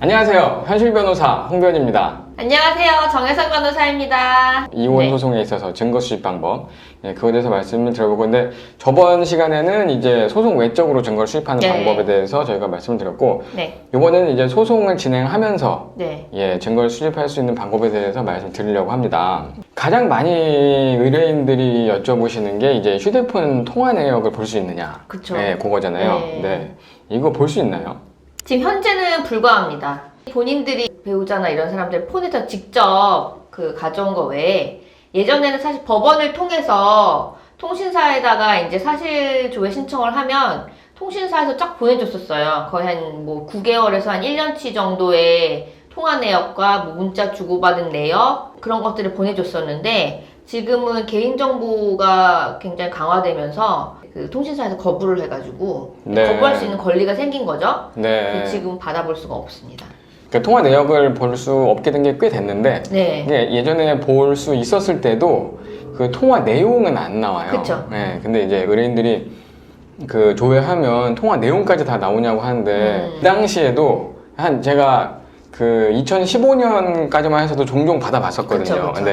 안녕하세요. 현실 변호사 홍변입니다. 안녕하세요. 정혜선 변호사입니다. 이혼 소송에 있어서 증거 수집 방법, 그거에 대해서 말씀을 드려볼 건데, 저번 시간에는 이제 소송 외적으로 증거를 수집하는 방법에 대해서 저희가 말씀을 드렸고, 이번에는 이제 소송을 진행하면서 증거를 수집할 수 있는 방법에 대해서 말씀드리려고 합니다. 가장 많이 의뢰인들이 여쭤보시는 게 이제 휴대폰 통화 내역을 볼 수 있느냐, 그쵸. 그거잖아요. 네. 이거 볼 수 있나요? 지금 현재는 불가합니다. 본인들이 배우자나 이런 사람들 폰에서 직접 가져온 거 외에 예전에는 사실 법원을 통해서 통신사에다가 이제 사실 조회 신청을 하면 통신사에서 쫙 보내줬었어요. 거의 한 9개월에서 한 1년치 정도의 통화 내역과 문자 주고받은 내역 그런 것들을 보내줬었는데 지금은 개인정보가 굉장히 강화되면서 통신사에서 거부를 해가지고 거부할 수 있는 권리가 생긴 거죠. 그래서 지금 받아볼 수가 없습니다. 그러니까 통화 내역을 볼 수 없게 된 게 꽤 됐는데 예전에 볼 수 있었을 때도 그 통화 내용은 안 나와요. 그쵸. 근데 이제 의뢰인들이 그 조회하면 통화 내용까지 다 나오냐고 하는데 그 당시에도 한 제가 그 2015년까지만 해서도 종종 받아봤었거든요. 그쵸.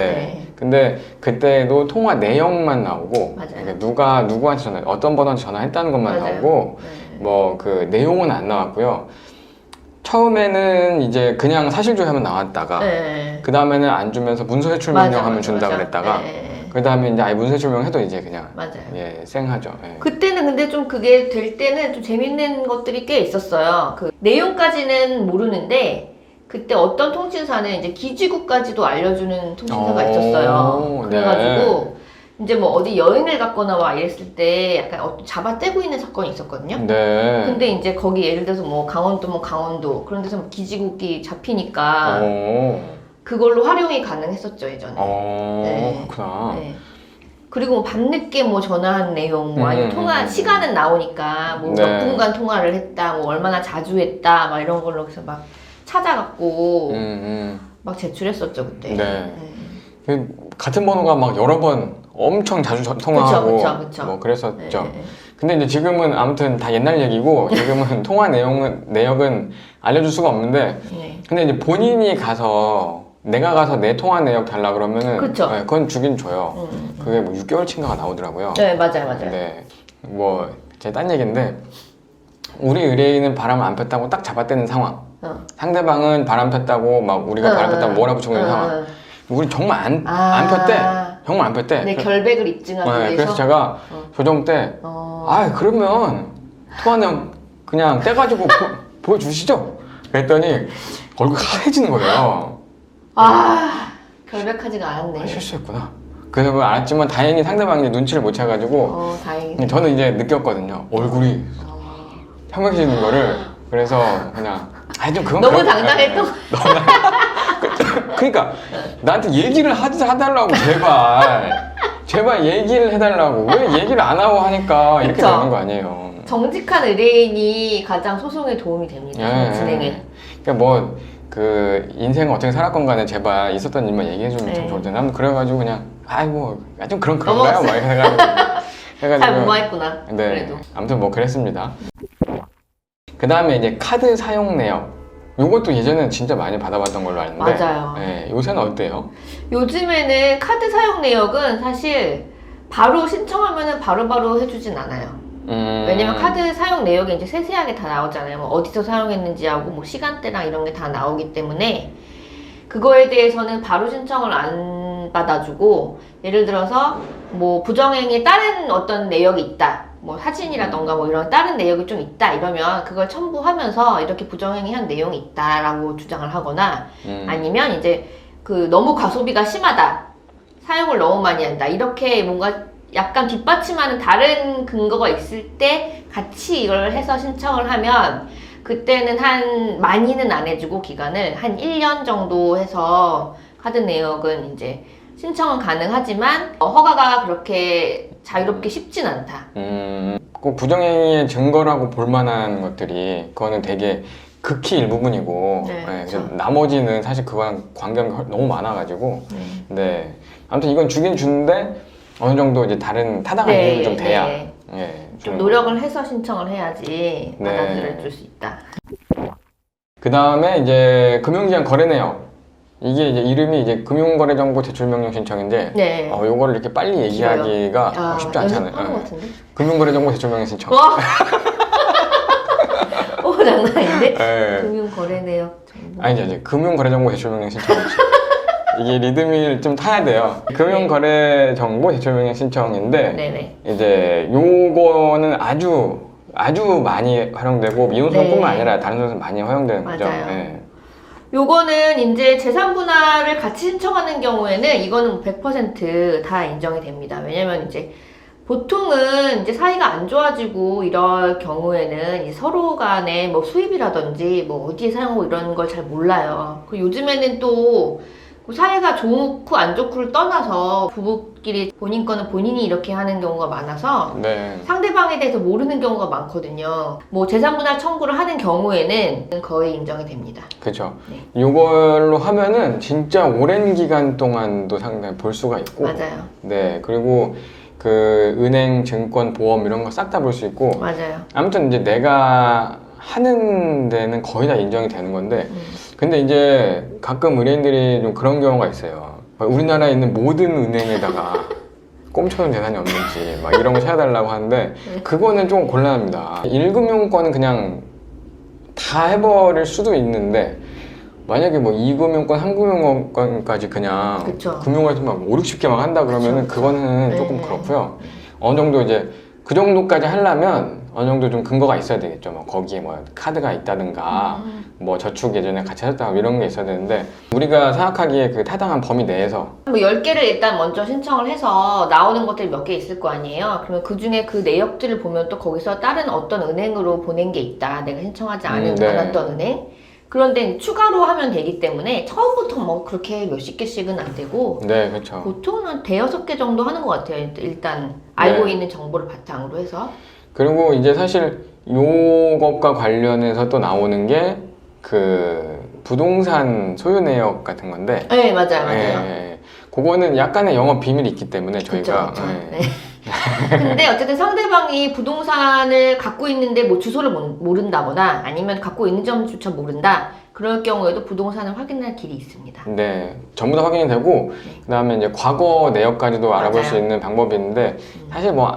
근데 그때도 통화 내용만 나오고 맞아요. 누가 누구한테 어떤 번호한테 전화했다는 것만 나오고 뭐 그 내용은 안 나왔고요. 처음에는 이제 그냥 사실조회하면 나왔다가 그 다음에는 안 주면서 문서제출 명령하면 준다 그랬다가 그 다음에 이제 아예 문서제출 명령해도 이제 그냥 쌩하죠. 그때는 근데 좀 그게 될 때는 좀 재밌는 것들이 꽤 있었어요. 그 내용까지는 모르는데 그때 어떤 통신사는 이제 기지국까지도 알려주는 통신사가 있었어요. 그래가지고 이제 뭐 어디 여행을 갔거나 막 이랬을 때 약간 잡아떼고 있는 사건이 있었거든요. 근데 이제 거기 예를 들어서 뭐 강원도면 강원도 그런 데서 뭐 기지국이 잡히니까 그걸로 활용이 가능했었죠 예전에. 그렇구나. 그리고 뭐 밤늦게 뭐 전화한 내용, 뭐 아니면 통화 시간은 나오니까 뭐 몇 분간 통화를 했다, 뭐 얼마나 자주 했다, 막 이런 걸로 해서 막 찾아갖고 막 제출했었죠 그때. 같은 번호가 막 여러 번 엄청 자주 통화하고 그쵸. 뭐 그랬었죠. 근데 이제 지금은 아무튼 다 옛날 얘기고 지금은 통화 내역은 알려줄 수가 없는데 근데 이제 본인이 내가 가서 내 통화 내역 달라 그러면은 그건 주긴 줘요. 그게 뭐 6개월치인가가 나오더라고요. 맞아요. 뭐 제 딴 얘기인데 우리 의뢰인은 바람을 안 폈다고 딱 잡아떼는 상황. 상대방은 바람 폈다고 막 우리가 바람 폈다고 몰아붙이고 있는 상황. 우리 정말 안 폈대. 정말 안 폈대. 내 결백을 입증하기 위해서. 그래서 제가 조정 때 그러면 통화 내용 그냥 떼가지고 보여주시죠. 그랬더니 얼굴 하얘지는 거예요. 결백하지가 않았네. 실수했구나. 그래서 그걸 알았지만 다행히 상대방이 눈치를 못 채가지고 다행이네. 저는 이제 느꼈거든요. 얼굴이 형명해지는 거를. 그래서 그냥 좀 그건 너무 당당했던 그러니까 나한테 얘기를 해달라고 제발 얘기를 해달라고. 왜 얘기를 안 하고 하니까 이렇게 되는 거 아니에요. 정직한 의뢰인이 가장 소송에 도움이 됩니다. 진행에. 그러니까 뭐 그 인생을 어떻게 살았건 간에 제발 있었던 일만 얘기해주면 참 좋을 텐데 그래가지고 그냥 좀 그런가요? 막 해가지고 잘 무마했구나. 그래도. 아무튼 뭐 그랬습니다. 그 다음에 이제 카드 사용 내역. 요것도 예전에는 진짜 많이 받아봤던 걸로 아는데 맞아요. 요새는 어때요? 요즘에는 카드 사용 내역은 사실 바로 신청하면은 바로바로 해주진 않아요. 왜냐면 카드 사용 내역이 이제 세세하게 다 나오잖아요. 뭐 어디서 사용했는지하고 뭐 시간대랑 이런 게 다 나오기 때문에 그거에 대해서는 바로 신청을 안 받아주고 예를 들어서 뭐 부정행위에 다른 어떤 내역이 있다. 뭐 사진이라던가 뭐 이런 다른 내역이 좀 있다 이러면 그걸 첨부하면서 이렇게 부정행위 한 내용이 있다라고 주장을 하거나 아니면 이제 너무 과소비가 심하다 사용을 너무 많이 한다 이렇게 뭔가 약간 뒷받침하는 다른 근거가 있을 때 같이 이걸 해서 신청을 하면 그때는 많이는 안 해주고 기간을 한 1년 정도 해서 카드 내역은 이제 신청은 가능하지만 허가가 그렇게 자유롭게 쉽진 않다. 꼭 부정행위의 증거라고 볼 만한 것들이 그거는 되게 극히 일부분이고 그래서 나머지는 사실 그거랑 관계가 너무 많아가지고 아무튼 이건 주긴 주는데 어느 정도 이제 다른 타당한 이유는 좀 돼야 좀 노력을 해서 신청을 해야지 받아들여 줄 수 있다. 그 다음에 이제 금융기관 거래 내역. 이게 이제 이름이 이제 금융거래정보 제출명령 신청인데, 네. 요거를 이렇게 빨리 얘기하기가 쉽지 않잖아요. 연습한 것 같은데? 금융거래정보 제출명령 신청. 와! 오, 장난 아닌데? 네. 금융거래 내역 정보. 아니죠. 금융거래정보 제출명령 신청이죠. 이게 리듬을 좀 타야 돼요. 금융거래정보 제출명령 신청인데, 네네. 이제 요거는 아주 많이 활용되고, 이혼소송뿐만 아니라 다른 소송에서 많이 활용되는 거죠. 맞아요. 네. 요거는 이제 재산 분할을 같이 신청하는 경우에는 이거는 100%다 인정이 됩니다. 왜냐면 이제 보통은 이제 사이가 안 좋아지고 이럴 경우에는 이제 서로 간에 뭐 수입이라든지 뭐 어디에 사용하고 이런 걸 잘 몰라요. 그리고 요즘에는 또 사이가 좋고 안 좋고를 떠나서 부부끼리 본인 거는 본인이 이렇게 하는 경우가 많아서 네. 상대방에 대해서 모르는 경우가 많거든요. 뭐 재산분할 청구를 하는 경우에는 거의 인정이 됩니다. 그렇죠. 네. 요걸로 하면은 진짜 오랜 기간 동안도 상당히 볼 수가 있고. 맞아요. 네. 그리고 그 은행, 증권, 보험 이런 거 싹 다 볼 수 있고. 맞아요. 아무튼 이제 내가 하는 데는 거의 다 인정이 되는 건데, 근데 이제 가끔 의뢰인들이 좀 그런 경우가 있어요. 우리나라에 있는 모든 은행에다가 꼼쳐놓은 재산이 없는지 막 이런 거 찾아달라고 하는데, 그거는 좀 곤란합니다. 1금융권은 그냥 다 해버릴 수도 있는데, 만약에 뭐 2금융권, 3금융권까지 그냥 그쵸. 금융권에서 막 5, 60개 막 한다 그러면은 그쵸. 그거는 네. 조금 그렇고요. 어느 정도 이제 그 정도까지 하려면 어느 정도 좀 근거가 있어야 되겠죠. 뭐 거기에 뭐 카드가 있다든가 뭐 저축 예전에 같이 하셨다가 이런 게 있어야 되는데, 우리가 생각하기에 그 타당한 범위 내에서 뭐 10개를 일단 먼저 신청을 해서 나오는 것들이 몇 개 있을 거 아니에요. 그러면 그 중에 그 내역들을 보면 또 거기서 다른 어떤 은행으로 보낸 게 있다. 내가 신청하지 네. 않았던 은행. 그런데 추가로 하면 되기 때문에 처음부터 뭐 그렇게 몇십 개씩은 안 되고 네, 그렇죠. 보통은 한 대여섯 개 정도 하는 것 같아요. 일단 알고 네. 있는 정보를 바탕으로 해서. 그리고 이제 사실 요것과 관련해서 또 나오는 게 그 부동산 소유 내역 같은 건데, 네, 맞아요. 예, 그거는 약간의 영업 비밀이 있기 때문에 저희가 그쵸. 예. 네. 근데 어쨌든 상대방이 부동산을 갖고 있는데 뭐 주소를 모른다거나 아니면 갖고 있는 점조차 모른다. 그럴 경우에도 부동산을 확인할 길이 있습니다. 네, 전부 다 확인이 되고, 네. 그다음에 이제 과거 내역까지도 알아볼 맞아요. 수 있는 방법이 있는데, 사실 뭐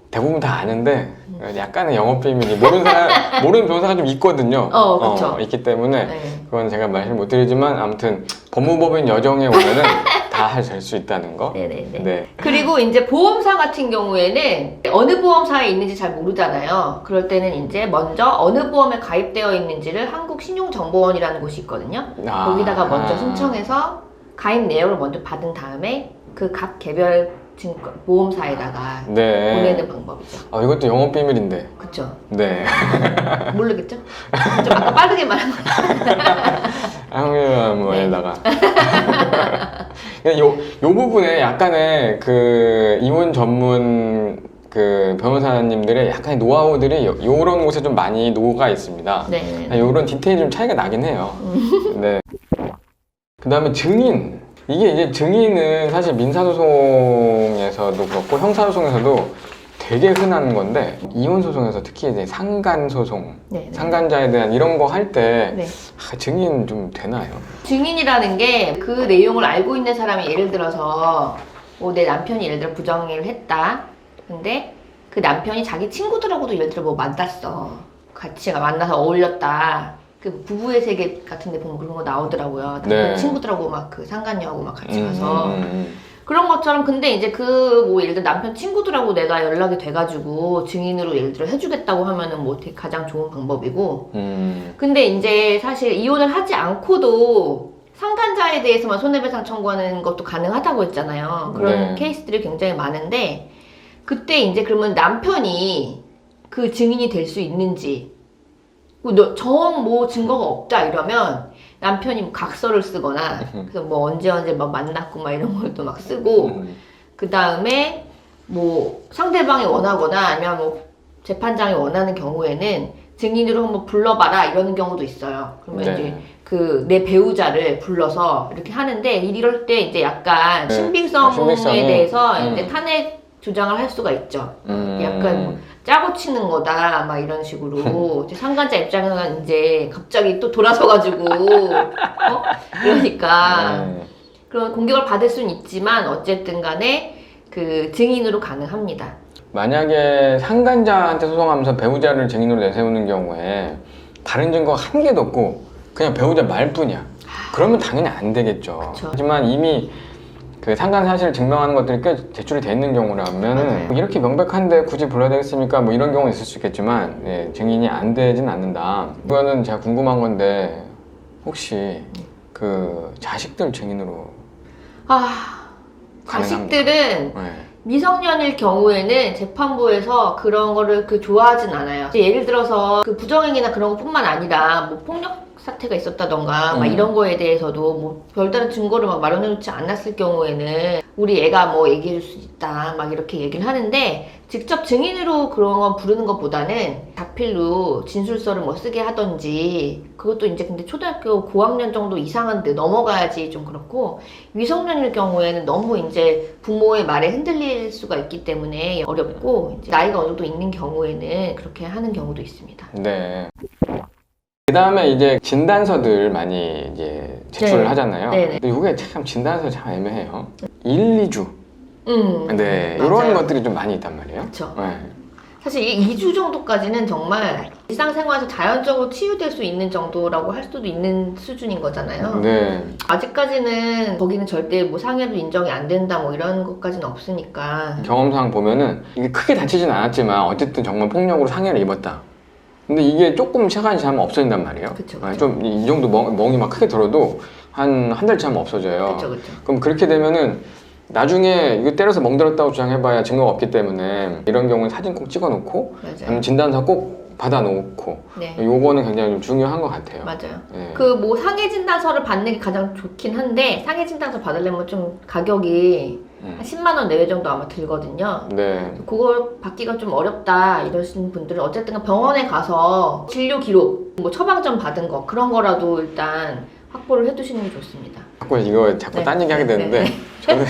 대부분 다 아는데 약간의 영업 비밀이 모르는 사람, 모르는 변호사가 좀 있거든요. 그쵸. 있기 때문에 네. 그건 제가 말씀 못 드리지만, 아무튼 법무법인 여정에 오면은 다 될 수 있다는 거. 네네네. 네. 그리고 이제 보험사 같은 경우에는 어느 보험사에 있는지 잘 모르잖아요. 그럴 때는 이제 먼저 어느 보험에 가입되어 있는지를 한국신용정보원이라는 곳이 있거든요. 거기다가 먼저 신청해서 가입 내역을 먼저 받은 다음에 그 각 개별 보험사에다가 네. 보내는 방법이죠. 이것도 영업 비밀인데. 그쵸? 네. 모르겠죠? 좀 아까 빠르게 말한 거. 항의문에다가. 요 부분에 약간의 그 이혼 전문 그 변호사님들의 약간의 노하우들이 요런 곳에 좀 많이 녹아 있습니다. 네. 요런 디테일이 좀 차이가 나긴 해요. 네. 그 다음에 증인. 이게 이제 증인은 사실 민사소송에서도 그렇고 형사소송에서도 되게 흔한 건데, 이혼소송에서 특히 이제 상간소송, 네. 상간자에 대한 이런 거 할 때 네. 증인 좀 되나요? 증인이라는 게 그 내용을 알고 있는 사람이 예를 들어서 뭐 내 남편이 예를 들어 부정행위를 했다. 근데 그 남편이 자기 친구들하고도 예를 들어 뭐 만났어. 같이 만나서 어울렸다. 그 부부의 세계 같은 데 보면 그런 거 나오더라고요. 네. 친구들하고 막 그 상간녀하고 막 같이 가서. 그런 것처럼 근데 이제 그 뭐 예를 들어 남편 친구들하고 내가 연락이 돼가지고 증인으로 예를 들어 해주겠다고 하면은 뭐 되게 가장 좋은 방법이고. 근데 이제 사실 이혼을 하지 않고도 상간자에 대해서만 손해배상 청구하는 것도 가능하다고 했잖아요. 그런 네. 케이스들이 굉장히 많은데, 그때 이제 그러면 남편이 그 증인이 될 수 있는지, 정 뭐 증거가 없다 이러면 남편이 뭐 각서를 쓰거나, 그래서 뭐 언제 막 만났고 막 이런 것도 막 쓰고, 그 다음에 뭐 상대방이 원하거나 아니면 뭐 재판장이 원하는 경우에는 증인으로 한번 불러봐라 이러는 경우도 있어요. 그러면 네. 이제 그 내 배우자를 불러서 이렇게 하는데, 이럴 때 이제 약간 네. 신빙성에 신빙성이, 대해서 이제 주장을 할 수가 있죠. 약간 뭐 짜고 치는 거다 막 이런 식으로 이제 상간자 입장에서는 이제 갑자기 또 돌아서가지고 그러니까 그런 공격을 받을 수는 있지만 어쨌든 간에 그 증인으로 가능합니다. 만약에 상간자한테 소송하면서 배우자를 증인으로 내세우는 경우에 다른 증거가 한 개도 없고 그냥 배우자 말뿐이야. 그러면 당연히 안 되겠죠. 그쵸. 하지만 이미 그 상간 사실을 증명하는 것들이 꽤 제출이 돼 있는 경우라면은 이렇게 명백한데 굳이 불러야 되겠습니까? 뭐 이런 경우는 있을 수 있겠지만 증인이 안 되진 않는다. 이거는 제가 궁금한 건데 혹시 그 자식들 증인으로 자식들은 네. 미성년일 경우에는 재판부에서 그런 거를 좋아하진 않아요. 예를 들어서 그 부정행위나 그런 것뿐만 아니라 뭐 폭력 사태가 있었다던가 막 이런 거에 대해서도 뭐 별다른 증거를 막 마련해 놓지 않았을 경우에는 우리 애가 뭐 얘기해 줄 수 있다 막 이렇게 얘기를 하는데 직접 증인으로 그런 건 부르는 것보다는 자필로 진술서를 뭐 쓰게 하던지 그것도 이제 근데 초등학교 고학년 정도 이상한데 넘어가야지 좀 그렇고 미성년일 경우에는 너무 이제 부모의 말에 흔들릴 수가 있기 때문에 어렵고 이제 나이가 어느 정도 있는 경우에는 그렇게 하는 경우도 있습니다. 네. 그 다음에 이제 진단서들 많이 이제 제출을 하잖아요. 네네. 근데 이게 참 진단서 참 애매해요. 1, 2주. 네, 이런 맞아요. 것들이 좀 많이 있단 말이에요. 그쵸. 네. 사실 이 2주 정도까지는 정말 일상생활에서 자연적으로 치유될 수 있는 정도라고 할 수도 있는 수준인 거잖아요. 네. 아직까지는 거기는 절대 뭐 상해도 인정이 안 된다 뭐 이런 것까지는 없으니까. 경험상 보면은 이게 크게 다치진 않았지만 어쨌든 정말 폭력으로 상해를 입었다. 근데 이게 조금 시간이 지나면 없어진단 말이에요. 그쵸. 좀 이 정도 멍이 막 크게 들어도 한 달 지나면 없어져요. 그쵸. 그럼 그렇게 되면은 나중에 이거 때려서 멍들었다고 주장해봐야 증거가 없기 때문에 이런 경우는 사진 꼭 찍어놓고 맞아요. 진단서 꼭 받아놓고 네. 요거는 굉장히 좀 중요한 것 같아요. 맞아요. 네. 그 뭐 상해 진단서를 받는 게 가장 좋긴 한데 상해 진단서 받으려면 좀 가격이 한 10만 원 내외 정도 아마 들거든요. 네. 그걸 받기가 좀 어렵다 이러시는 분들은 어쨌든 병원에 가서 진료 기록, 뭐 처방전 받은 거 그런 거라도 일단 확보를 해두시는 게 좋습니다. 자꾸 이거 자꾸 딴 얘기 하게 되는데 저는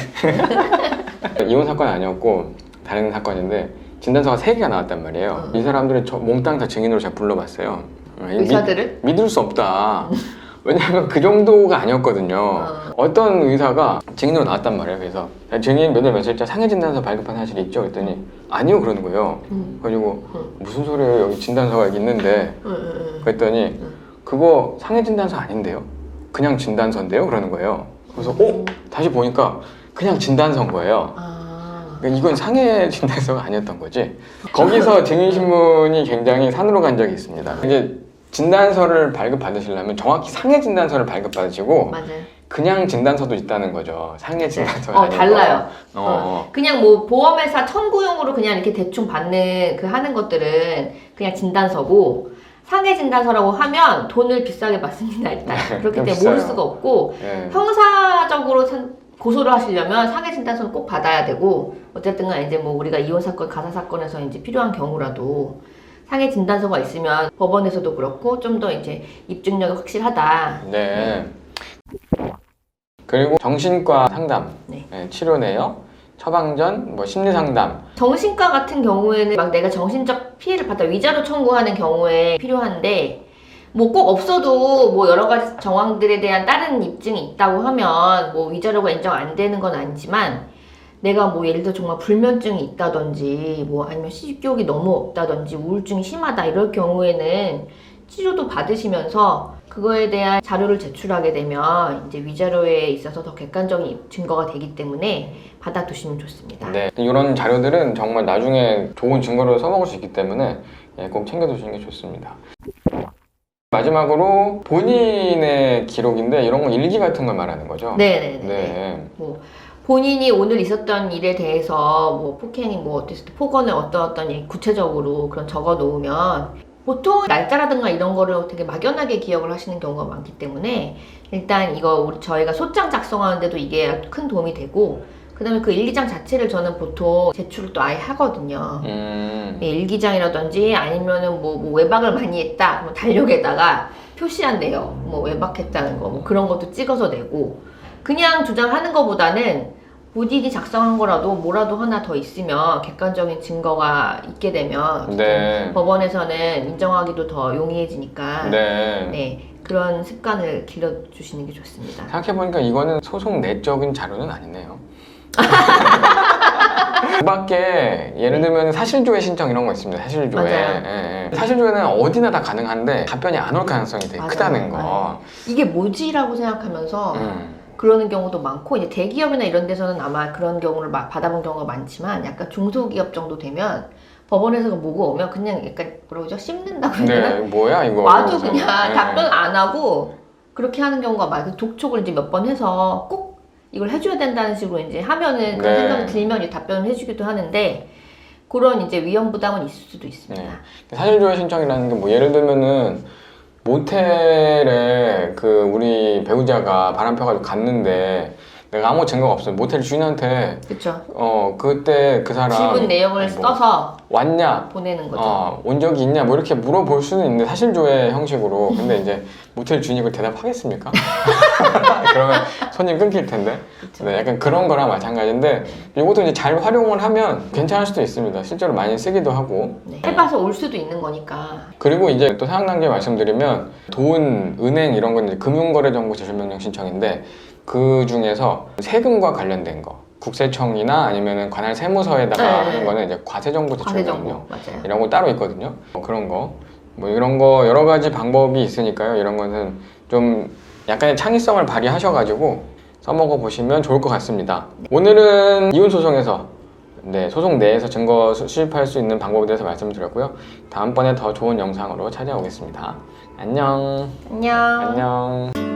이혼 사건이 아니었고 다른 사건인데 진단서가 3개가 나왔단 말이에요. 이 사람들이 몽땅 다 증인으로 제가 불러봤어요. 의사들을? 믿을 수 없다. 왜냐하면 그 정도가 아니었거든요. 어떤 의사가 증인으로 나왔단 말이에요. 그래서 증인 몇 월 며칠자 상해 진단서 발급한 사실이 있죠? 그랬더니 아니요 그러는 거예요. 그래가지고 무슨 소리예요? 여기 진단서가 여기 있는데 그랬더니 그거 상해 진단서 아닌데요? 그냥 진단서인데요? 그러는 거예요. 그래서 다시 보니까 그냥 진단서인 거예요. 그러니까 이건 상해 진단서가 아니었던 거지. 거기서 증인신문이 굉장히 산으로 간 적이 있습니다. 이제 진단서를 발급받으시려면 정확히 상해 진단서를 발급받으시고 맞아요. 그냥 진단서도 있다는 거죠. 상해 진단서가 아니고. 달라요. 어. 그냥 뭐 보험회사 청구용으로 그냥 이렇게 대충 받는 그 하는 것들은 그냥 진단서고 상해 진단서라고 하면 돈을 비싸게 받습니다. 일단 그렇기 때문에 비싸요. 모를 수가 없고 네. 형사적으로 고소를 하시려면 상해 진단서는 꼭 받아야 되고 어쨌든 간 이제 뭐 우리가 이혼 사건, 가사 사건에서 이제 필요한 경우라도 상해 진단서가 있으면 법원에서도 그렇고 좀 더 이제 입증력이 확실하다. 네. 그리고 정신과 상담, 네. 치료 내역, 처방전, 뭐 심리 상담. 정신과 같은 경우에는 막 내가 정신적 피해를 받다 위자료 청구하는 경우에 필요한데 뭐 꼭 없어도 뭐 여러 가지 정황들에 대한 다른 입증이 있다고 하면 뭐 위자료가 인정 안 되는 건 아니지만 내가 뭐 예를 들어 정말 불면증이 있다든지 뭐 아니면 식욕이 너무 없다든지 우울증이 심하다 이럴 경우에는 치료도 받으시면서 그거에 대한 자료를 제출하게 되면 이제 위자료에 있어서 더 객관적인 증거가 되기 때문에 받아두시면 좋습니다. 네. 이런 자료들은 정말 나중에 좋은 증거로 써먹을 수 있기 때문에 꼭 챙겨두시는 게 좋습니다. 마지막으로 본인의 기록인데 이런 건 일기 같은 걸 말하는 거죠? 네네네. 네. 뭐 본인이 오늘 있었던 일에 대해서 뭐 폭행이 뭐 어땠을 때 폭언을 어떤 일 구체적으로 그런 적어 놓으면 보통 날짜라든가 이런 거를 되게 막연하게 기억을 하시는 경우가 많기 때문에 일단 이거 저희가 소장 작성하는데도 이게 큰 도움이 되고 그 다음에 그 일기장 자체를 저는 보통 제출을 또 아예 하거든요. 일기장이라든지 아니면은 뭐 외박을 많이 했다 뭐 달력에다가 표시한 내용 뭐 외박했다는 거 뭐 그런 것도 찍어서 내고 그냥 주장하는 것보다는 ODD 작성한 거라도 뭐라도 하나 더 있으면 객관적인 증거가 있게 되면 네. 법원에서는 인정하기도 더 용이해지니까 네. 네, 그런 습관을 길러주시는 게 좋습니다. 생각해보니까 이거는 소송 내적인 자료는 아니네요. 그 밖에 예를 들면 사실조회 신청 이런 거 있습니다. 사실조회. 맞아요. 예, 예. 사실조회는 어디나 다 가능한데 답변이 안 올 가능성이 되게 맞아요. 크다는 거. 맞아요. 이게 뭐지라고 생각하면서 그러는 경우도 많고, 이제 대기업이나 이런 데서는 아마 그런 경우를 받아본 경우가 많지만 약간 중소기업 정도 되면 법원에서 뭐고 오면 그냥 약간 뭐라고 그러죠? 씹는다고 해야 되나? 네, 뭐야 이거. 와도 그래서. 그냥 네. 답변 안 하고 그렇게 하는 경우가 많아요. 독촉을 이제 몇 번 해서 꼭 이걸 해줘야 된다는 식으로 이제 하면은 그런 네. 생각이 들면 이제 답변을 해주기도 하는데, 그런 이제 위험 부담은 있을 수도 있습니다. 네. 사실조회 신청이라는 게 뭐 예를 들면은 모텔에 그 우리 배우자가 바람 펴가지고 갔는데 내가 아무 증거가 없어. 모텔 주인한테 그렇죠. 그때 그 사람 질문 내용을 뭐 써서 왔냐? 보내는 거죠. 온 적이 있냐? 뭐 이렇게 물어볼 수는 있는데 사실조회 형식으로. 근데 이제 모텔 주인이 그걸 대답하겠습니까? 그러면 손님 끊길 텐데. 그쵸. 네, 약간 그런 거랑 마찬가지인데 이것도 이제 잘 활용을 하면 괜찮을 수도 있습니다. 실제로 많이 쓰기도 하고. 네. 해봐서 올 수도 있는 거니까. 그리고 이제 또 사용 단계 말씀드리면 돈, 은행 이런 건 이제 금융거래정보 제출명령 신청인데 그 중에서 세금과 관련된 거, 국세청이나 아니면은 관할 세무서에다가 네. 하는 거는 이제 과세정보 제출명령 맞아요. 이런 거 따로 있거든요. 그런 거, 뭐 이런 거 여러 가지 방법이 있으니까요. 이런 거는 좀 약간의 창의성을 발휘하셔가지고 써먹어 보시면 좋을 것 같습니다. 오늘은 이혼 소송에서 소송 내에서 증거 수집할 수 있는 방법에 대해서 말씀을 드렸고요. 다음번에 더 좋은 영상으로 찾아오겠습니다. 안녕. 안녕. 안녕.